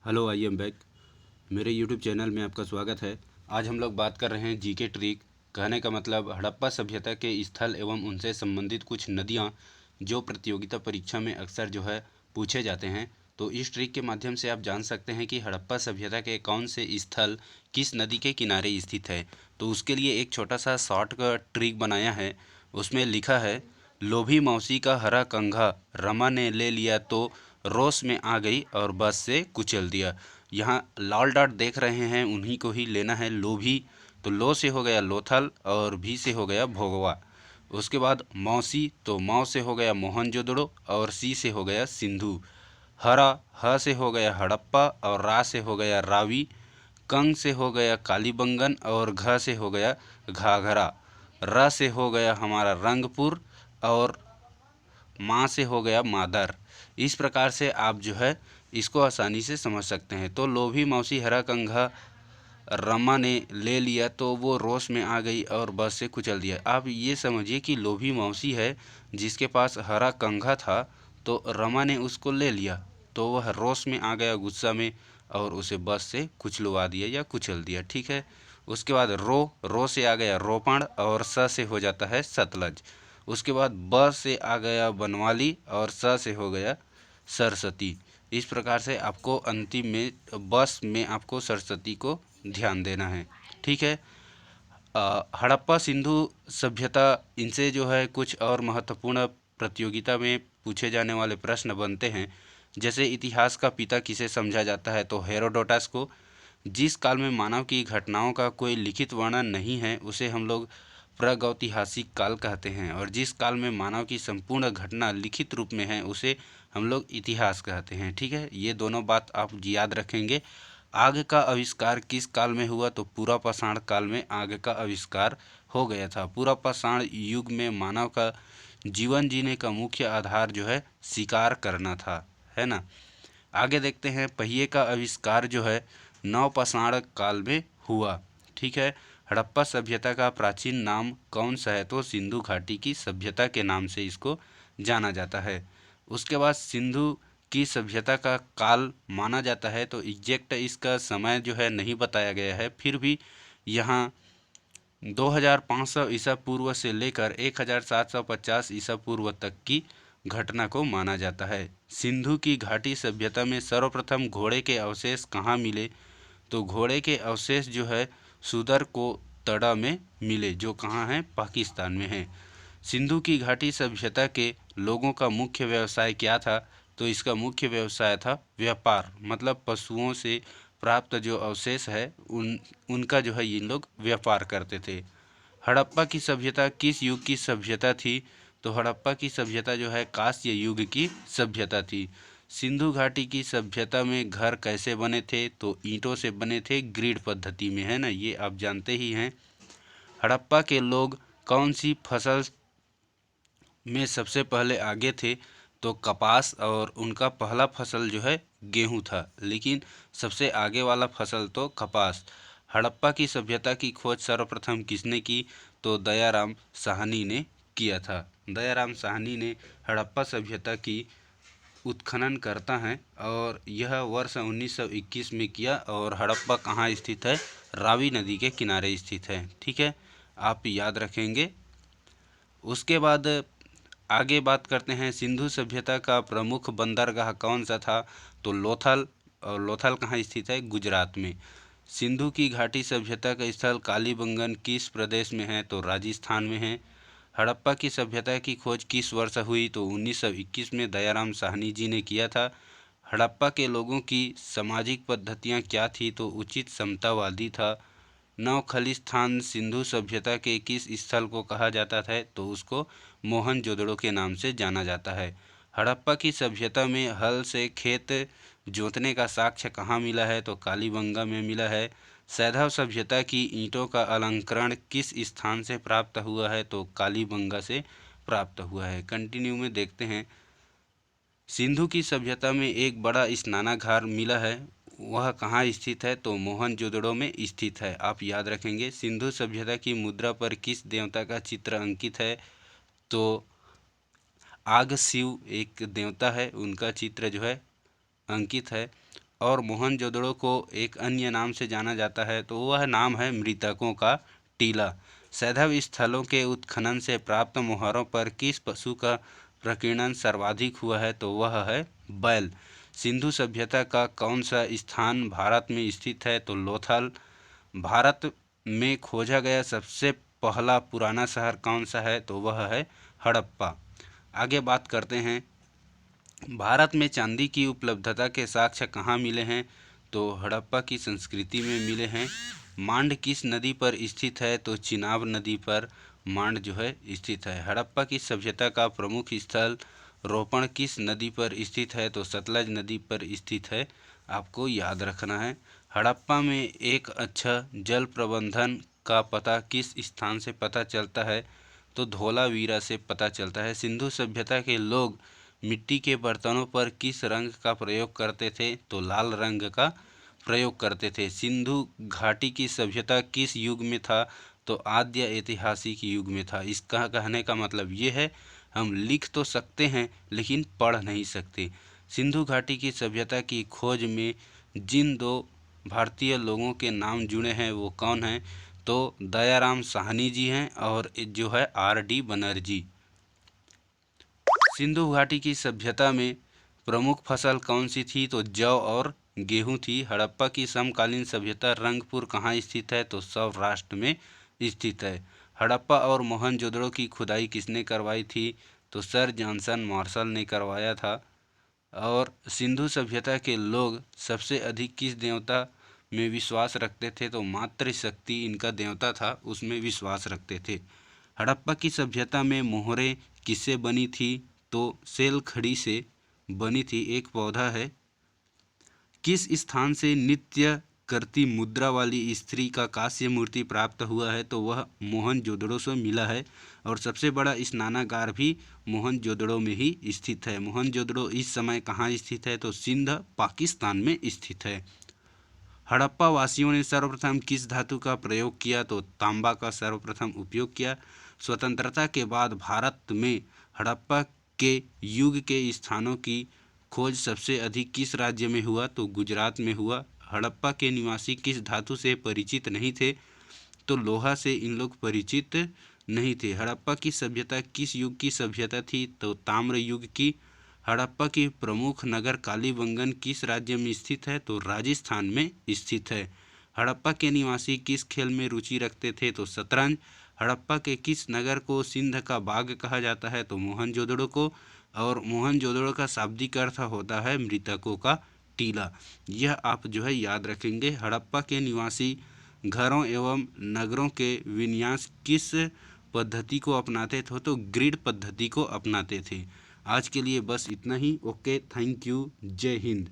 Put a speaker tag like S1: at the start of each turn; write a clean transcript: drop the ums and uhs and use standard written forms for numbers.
S1: Hello, I am back. मेरे YouTube channel में आपका स्वागत है। आज हम लोग बात कर रहे हैं जीके ट्रिक। कहने का मतलब हड़प्पा सभ्यता के स्थल एवं उनसे संबंधित कुछ नदियाँ जो प्रतियोगिता परीक्षा में अक्सर पूछे जाते हैं। तो इस ट्रिक के माध्यम से आप जान सकते हैं कि हड़प्पा सभ्यता के कौन से स्थल किस नदी के किनारे स्थित है। तो उसके लिए एक छोटा सा शॉर्ट का ट्रिक बनाया है। उसमें लिखा है, लोभी मौसी का हरा कंघा रमा ने ले लिया तो रोश में आ गई और बस से कुचल दिया। यहाँ लाल डॉट देख रहे हैं, उन्हीं को ही लेना है। लोभी, तो लो से हो गया लोथल और भी से हो गया भोगवा। उसके बाद मौसी, तो मौ से हो गया मोहनजोदड़ो और सी से हो गया सिंधु। हरा, ह से हो गया हड़प्पा और रा से हो गया रावी। कंग से हो गया कालीबंगन और घ से हो गया घाघरा। र से हो गया हमारा रंगपुर और माँ से हो गया मादर। इस प्रकार से आप इसको आसानी से समझ सकते हैं। तो लोभी मौसी हरा कंघा रमा ने ले लिया तो वो रोश में आ गई और बस से कुचल दिया। आप ये समझिए कि लोभी मौसी है जिसके पास हरा कंघा था, तो रमा ने उसको ले लिया तो वह रोश में आ गया गुस्सा में और उसे बस से कुचलवा दिया या कुचल दिया। ठीक है। उसके बाद रो से आ गया रोपण और स से हो जाता है सतलज। उसके बाद ब से आ गया बनवाली और स से हो गया सरस्वती। इस प्रकार से आपको अंतिम में बस में आपको सरस्वती को ध्यान देना है। ठीक है। हड़प्पा सिंधु सभ्यता, इनसे कुछ और महत्वपूर्ण प्रतियोगिता में पूछे जाने वाले प्रश्न बनते हैं। जैसे इतिहास का पिता किसे समझा जाता है, तो हेरोडोटस को। जिस काल में मानव की घटनाओं का कोई लिखित वर्णन नहीं है उसे हम लोग प्रागैतिहासिक काल कहते हैं, और जिस काल में मानव की संपूर्ण घटना लिखित रूप में है उसे हम लोग इतिहास कहते हैं। ठीक है, ये दोनों बात आप याद रखेंगे। आग का आविष्कार किस काल में हुआ, तो पूरा पाषाण काल में आग का आविष्कार हो गया था। पूरा पाषाण युग में मानव का जीवन जीने का मुख्य आधार शिकार करना था, है ना। आगे देखते हैं, पहिए का आविष्कार नवपाषाण काल में हुआ। ठीक है। हड़प्पा सभ्यता का प्राचीन नाम कौन सा है, तो सिंधु घाटी की सभ्यता के नाम से इसको जाना जाता है। उसके बाद सिंधु की सभ्यता का काल माना जाता है, तो एग्जैक्ट इसका समय नहीं बताया गया है, फिर भी यहाँ 2500 ईसा पूर्व से लेकर 1750 ईसा पूर्व तक की घटना को माना जाता है। सिंधु की घाटी सभ्यता में सर्वप्रथम घोड़े के अवशेष कहाँ मिले, तो घोड़े के अवशेष सुदर को तड़ा में मिले, जो कहाँ है, पाकिस्तान में है। सिंधु की घाटी सभ्यता के लोगों का मुख्य व्यवसाय क्या था, तो इसका मुख्य व्यवसाय था व्यापार। मतलब पशुओं से प्राप्त जो अवशेष है उनका ये लोग व्यापार करते थे। हड़प्पा की सभ्यता किस युग की सभ्यता थी, तो हड़प्पा की सभ्यता कांस्य युग की सभ्यता थी। सिंधु घाटी की सभ्यता में घर कैसे बने थे, तो ईंटों से बने थे, ग्रिड पद्धति में, है ना, ये आप जानते ही हैं। हड़प्पा के लोग कौन सी फसल में सबसे पहले आगे थे, तो कपास, और उनका पहला फसल गेहूं था, लेकिन सबसे आगे वाला फसल तो कपास। हड़प्पा की सभ्यता की खोज सर्वप्रथम किसने की, तो दयाराम साहनी ने किया था। दयाराम साहनी ने हड़प्पा सभ्यता की उत्खनन करता है और यह वर्ष 1921 में किया, और हड़प्पा कहाँ स्थित है, रावी नदी के किनारे स्थित है। ठीक है, आप याद रखेंगे। उसके बाद आगे बात करते हैं, सिंधु सभ्यता का प्रमुख बंदरगाह कौन सा था, तो लोथल। और लोथल कहाँ स्थित है, गुजरात में। सिंधु की घाटी सभ्यता का स्थल कालीबंगन किस प्रदेश में है, तो राजस्थान में है। हड़प्पा की सभ्यता की खोज किस वर्ष हुई, तो 1921 में दयाराम साहनी जी ने किया था। हड़प्पा के लोगों की सामाजिक पद्धतियाँ क्या थी, तो उचित समतावादी था। नवखलिस्तान सिंधु सभ्यता के किस स्थल को कहा जाता है, तो उसको मोहनजोदड़ो के नाम से जाना जाता है। हड़प्पा की सभ्यता में हल से खेत जोतने का साक्ष्य कहाँ मिला है, तो कालीबंगा में मिला है। सैंधव सभ्यता की ईंटों का अलंकरण किस स्थान से प्राप्त हुआ है, तो कालीबंगा से प्राप्त हुआ है। कंटिन्यू में देखते हैं, सिंधु की सभ्यता में एक बड़ा स्नानागार मिला है, वह कहाँ स्थित है, तो मोहनजोदड़ो में स्थित है। आप याद रखेंगे। सिंधु सभ्यता की मुद्रा पर किस देवता का चित्र अंकित है, तो आग शिव एक देवता है, उनका चित्र अंकित है। और मोहनजोदड़ो को एक अन्य नाम से जाना जाता है, तो वह नाम है मृतकों का टीला। सैंधव स्थलों के उत्खनन से प्राप्त मोहरों पर किस पशु का प्रकीर्णन सर्वाधिक हुआ है, तो वह है बैल। सिंधु सभ्यता का कौन सा स्थान भारत में स्थित है, तो लोथल। भारत में खोजा गया सबसे पहला पुराना शहर कौन सा है, तो वह है हड़प्पा। आगे बात करते हैं, भारत में चांदी की उपलब्धता के साक्ष्य कहाँ मिले हैं, तो हड़प्पा की संस्कृति में मिले हैं। मांड किस नदी पर स्थित है, तो चिनाब नदी पर मांड जो है स्थित है। हड़प्पा की सभ्यता का प्रमुख स्थल रोपण किस नदी पर स्थित है, तो सतलज नदी पर स्थित है, आपको याद रखना है। हड़प्पा में एक अच्छा जल प्रबंधन का पता किस स्थान से पता चलता है, तो धोलावीरा से पता चलता है। सिंधु सभ्यता के लोग मिट्टी के बर्तनों पर किस रंग का प्रयोग करते थे, तो लाल रंग का प्रयोग करते थे। सिंधु घाटी की सभ्यता किस युग में था, तो आद्य ऐतिहासिक युग में था। इसका कहने का मतलब ये है, हम लिख तो सकते हैं लेकिन पढ़ नहीं सकते। सिंधु घाटी की सभ्यता की खोज में जिन दो भारतीय लोगों के नाम जुड़े हैं वो कौन हैं, तो दयाराम साहनी जी हैं और जो है R.D. बनर्जी। सिंधु घाटी की सभ्यता में प्रमुख फसल कौन सी थी, तो जौ और गेहूं थी। हड़प्पा की समकालीन सभ्यता रंगपुर कहाँ स्थित है, तो सौराष्ट्र में स्थित है। हड़प्पा और मोहनजोदड़ो की खुदाई किसने करवाई थी, तो सर जॉनसन मार्शल ने करवाया था। और सिंधु सभ्यता के लोग सबसे अधिक किस देवता में विश्वास रखते थे, तो मातृशक्ति इनका देवता था, उसमें विश्वास रखते थे। हड़प्पा की सभ्यता में मोहरें किससे बनी थी, तो सेल खड़ी से बनी थी, एक पौधा है। किस स्थान से नृत्य करती मुद्रा वाली स्त्री का कांस्य मूर्ति प्राप्त हुआ है, तो वह मोहनजोदड़ो से मिला है। और सबसे बड़ा स्नानागार भी मोहनजोदड़ो में ही स्थित है। मोहनजोदड़ो इस समय कहाँ स्थित है, तो सिंध पाकिस्तान में स्थित है। हड़प्पा वासियों ने सर्वप्रथम किस धातु का प्रयोग किया, तो तांबा का सर्वप्रथम उपयोग किया। स्वतंत्रता के बाद भारत में हड़प्पा के युग के स्थानों की खोज सबसे अधिक किस राज्य में हुआ, तो गुजरात में हुआ। हड़प्पा के निवासी किस धातु से परिचित नहीं थे, तो लोहा से इन लोग परिचित नहीं थे। हड़प्पा की सभ्यता किस युग की सभ्यता थी, तो ताम्र युग की। हड़प्पा की प्रमुख नगर कालीबंगन किस राज्य में स्थित है, तो राजस्थान में स्थित है। हड़प्पा के निवासी किस खेल में रुचि रखते थे, तो शतरंज। हड़प्पा के किस नगर को सिंध का बाग कहा जाता है, तो मोहनजोदड़ो को। और मोहनजोदड़ो का शाब्दिक अर्थ होता है मृतकों का टीला। यह आप जो है याद रखेंगे। हड़प्पा के निवासी घरों एवं नगरों के विन्यास किस पद्धति को अपनाते थे, तो ग्रिड पद्धति को अपनाते थे। आज के लिए बस इतना ही। ओके, थैंक यू, जय हिंद।